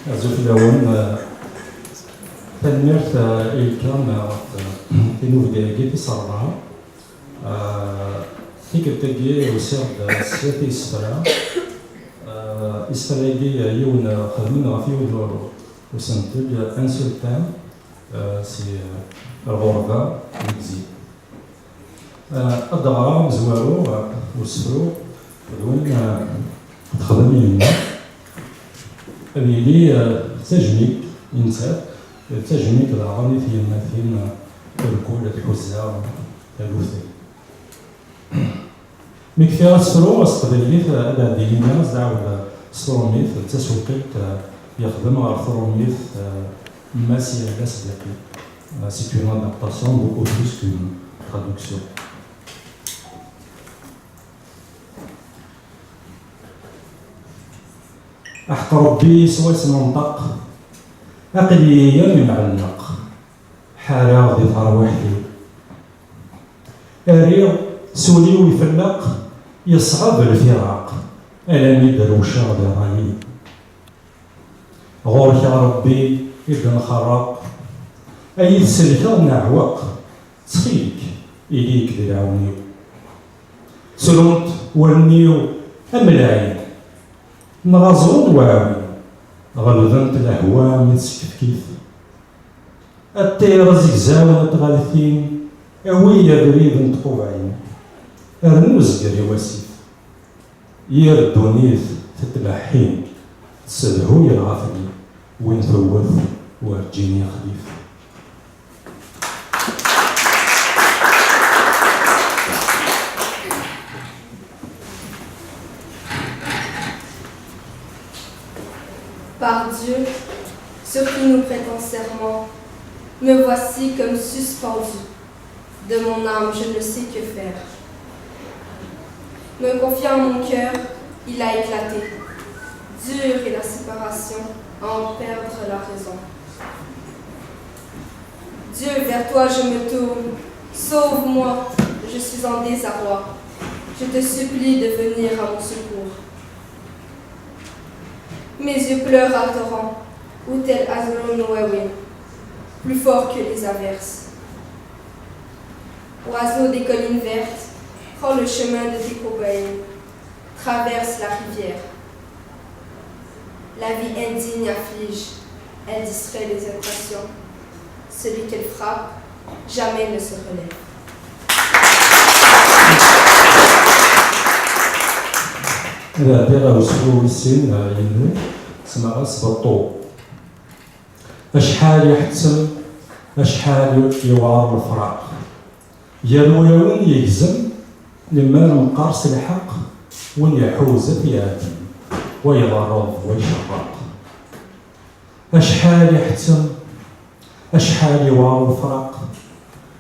Azuflawan, tanemmirt ilkan tinubdagi tisarra tikkatagi usiɣ-d sya tisfra isfragi yiwen xedmen ɣef yiwen usentel ansultan si lɣurba Mexique. Ad ɣreɣ mezwaru usefru d win txedm yemma ad yili tajmilt inset tajmilt daɣen i tyemmatin lkul tḥuzza taluft. Mi kfiɣ asefru asqedlit ad ɛeddi yemma ad ɛawed sṭrumit d tasukalt yexdem ɣer trumit Massi Al-Asdaqi. C'est une adaptation beaucoup plus qu'une traduction. أحق ربي سواس منطق أقلي يوم معلق حارة ذي تروحي أريغ سولي ويفلق يصعب الفراق ألمي دروشة ذي رايي غورك يا ربي إذن خرق أي سلكة نعوق تخيك إليك ذي العونيو سلمت والنيو أملاعين نغزون واعي غلظنت الأهواء من سكفكيف الطير زقزاوة تغالثين أوية بريد نتقوعين أرنوز قري واسيف يردونيث تتلحين تسدهو يغافني وين ثوث وارجيني خليف. Par Dieu, sur qui nous prêtons serment, me voici comme suspendu. De mon âme, je ne sais que faire. Me confiant mon cœur, il a éclaté. Dure est la séparation, à en perdre la raison. Dieu, vers toi je me tourne. Sauve-moi, je suis en désarroi. Je te supplie de venir à mon secours. Mes yeux pleurent à torrent, ou tel Azron Noéwin, plus fort que les averses. Oiseau des collines vertes, prends le chemin de tes cobayes, traverse la rivière. La vie indigne afflige, elle distrait les impressions. Celui qu'elle frappe, jamais ne se relève. إذا دير وسلو السن ينو سمع سبطو أشحال يحتسم أشحال يوعر الفراق يالو يوين يجزم لما نقارس الحق وين يحوز في آدم ويضرب ويشرق أشحال يحتسم أشحال يوعر الفراق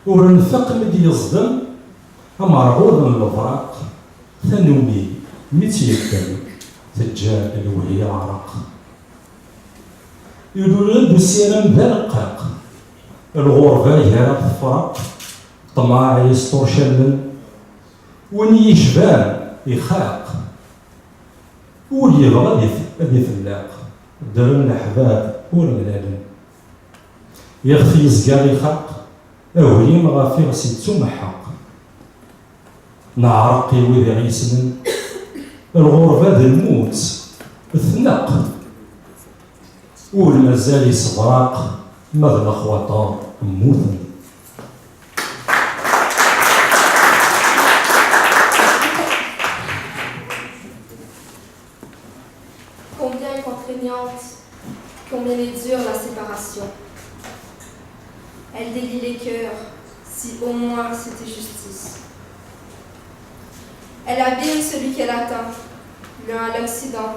ورنفق مدي يصدم أمرغوض الفراق ثنومي متيكل تجاه الوهي عرق يدور بسيرم ذرقاق الغربة يهرق الفرق طماع يسطور شلل وين يشبان يخاق ويبغى ذي فلاق درن الأحباب ورملالن يغفي زقار يخاق أولي مغافي غسيتو محاق نعرقي وذي عيسن الغربة ذي الموت الثنق والمازال يصبراق ماذا الأخوة موثن. Combien est contraignante, combien est dure la séparation. Elle délie les cœurs, si au moins c'était justice. Elle abîme celui qu'elle atteint, l'un à l'Occident,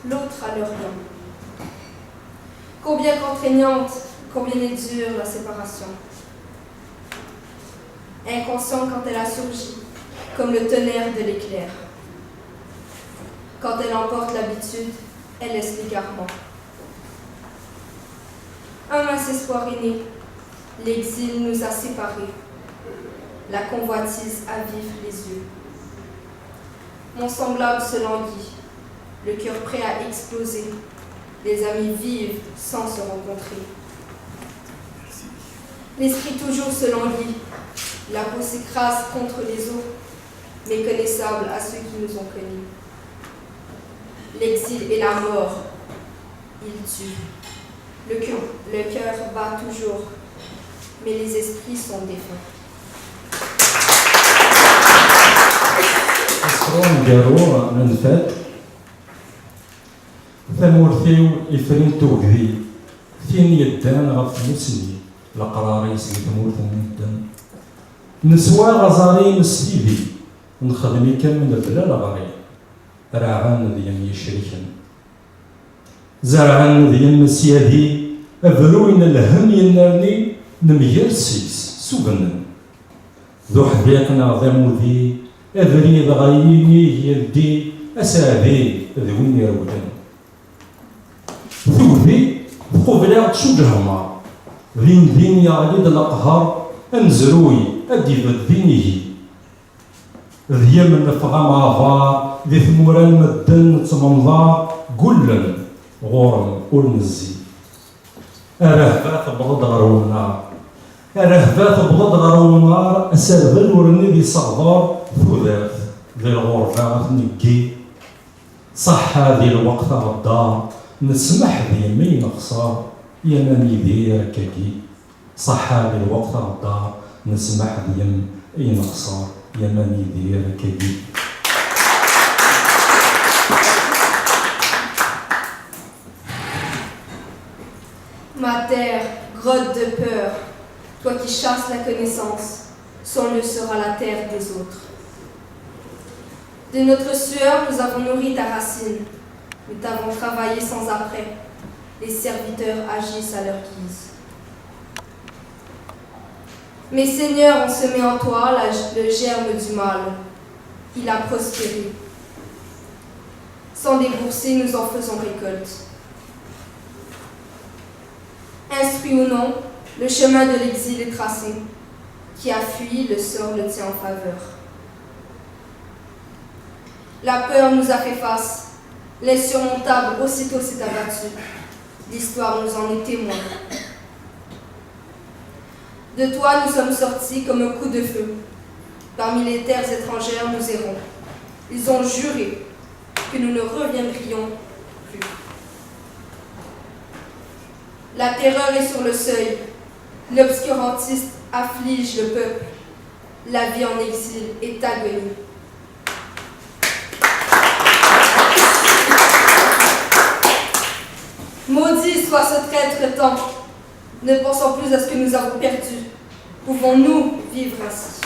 l'autre à l'Orient. Combien contraignante, combien est dure la séparation. Inconscient quand elle a surgi, comme le tonnerre de l'éclair. Quand elle emporte l'habitude, elle laisse l'égarement. Un mince espoir est né, l'exil nous a séparés. La convoitise avive les yeux. Mon semblable se languit, le cœur prêt à exploser, les amis vivent sans se rencontrer. L'esprit toujours se languit, la peau s'écrase contre les os, méconnaissable à ceux qui nous ont connus. L'exil et la mort, ils tuent. Le cœur bat toujours, mais les esprits sont défunts. أسرون دارو من فات ثمورثيو إفرين توكذي ثين يدان غف نسني لقراري سي ثمورث من نسوا غزاري مسيدي نخدمي كم من بلا لغري راعان ديال يشركن زرعان ديال مسيادي أبروين الهم ينرني نميرسيس سوبنن ذو حديقنا ذمودي أبريد غييني يدي أسابي ذوين يرودن ثوذي قبلات شو جهما ذين دين يعيد الأقهار أنزروي أدي ذدينه ذي من فغام عفار ذي ثموران مدن تمنظار قلن غورم ولنزي أرهبات بغض غرو النار أرهبات بغض غرو النار أسربل ورني ذي صغار ثوذات ذي الغرفة نقي صح هذه الوقت غدار نسمح ذي مين خسار يمني ذي ركاكي صح هذه الوقت غدار نسمح ذي مين خسار يمني ذي ركاكي. Ma terre, grotte de peur, toi qui chasses la connaissance, son lieu sera la terre des autres. De notre sueur, nous avons nourri ta racine, nous t'avons travaillé sans après, les serviteurs agissent à leur guise. Mais Seigneur, on se met en toi le germe du mal, il a prospéré. Sans débourser, nous en faisons récolte. Instruit ou non, le chemin de l'exil est tracé. Qui a fui, le sort le tient en faveur. La peur nous a fait face. L'insurmontable aussitôt s'est abattu. L'histoire nous en est témoin. De toi, nous sommes sortis comme un coup de feu. Parmi les terres étrangères, nous errons. Ils ont juré que nous ne reviendrions plus. La terreur est sur le seuil. L'obscurantiste afflige le peuple. La vie en exil est agonie. Maudit soit ce traître temps. Ne pensons plus à ce que nous avons perdu. Pouvons-nous vivre ainsi?